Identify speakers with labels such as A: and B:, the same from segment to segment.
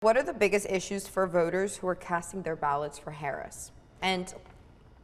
A: What are the biggest issues for voters who are casting their ballots for Harris and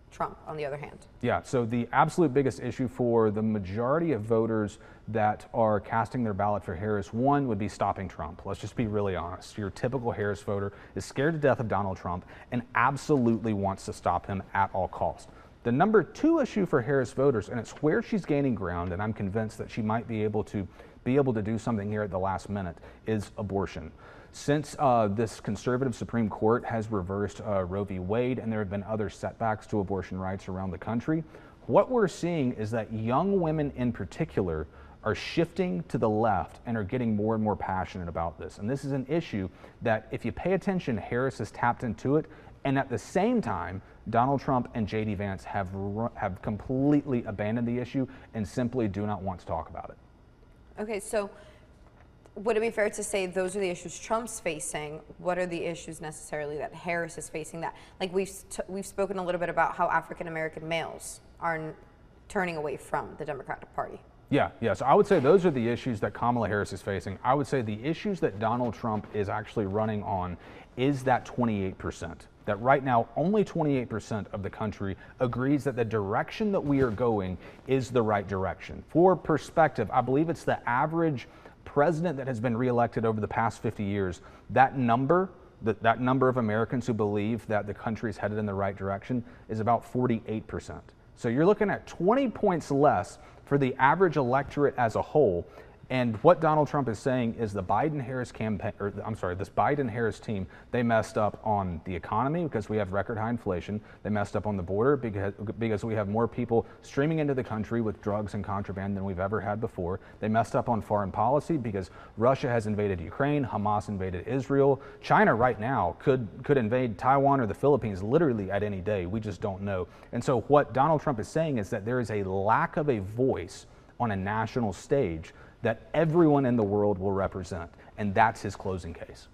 A: Trump, on the other hand?
B: Yeah, so the absolute biggest issue for the majority of voters that are casting their ballot for Harris, one would be stopping Trump. Let's just be really honest. Your typical Harris voter is scared to death of Donald Trump and absolutely wants to stop him at all costs. The number two issue for Harris voters, and it's where she's gaining ground, and I'm convinced that she might be able to do something here at the last minute, is abortion. Since this conservative Supreme Court has reversed Roe v. Wade, and there have been other setbacks to abortion rights around the country, what we're seeing is that young women in particular are shifting to the left and are getting more and more passionate about this. And this is an issue that, if you pay attention, Harris has tapped into it, and at the same time, Donald Trump and J.D. Vance have completely abandoned the issue and simply do not want to talk about it.
A: Okay, so would it be fair to say those are the issues Trump's facing? What are the issues necessarily that Harris is facing? That, like, we've spoken a little bit about how African American males are turning away from the Democratic Party.
B: Yeah, so I would say those are the issues that Kamala Harris is facing. I would say the issues that Donald Trump is actually running on is that 28%. That right now, only 28% of the country agrees that the direction that we are going is the right direction. For perspective, I believe it's the average president that has been reelected over the past 50 years. That number of Americans who believe that the country is headed in the right direction is about 48%. So you're looking at 20 points less for the average electorate as a whole. And what Donald Trump is saying is the Biden-Harris campaign, or I'm sorry, this Biden-Harris team, they messed up on the economy because we have record high inflation. They messed up on the border because we have more people streaming into the country with drugs and contraband than we've ever had before. They messed up on foreign policy because Russia has invaded Ukraine, Hamas invaded Israel. China right now could invade Taiwan or the Philippines literally at any day. We just don't know. And so what Donald Trump is saying is that there is a lack of a voice on a national stage that everyone in the world will represent, and that's his closing case.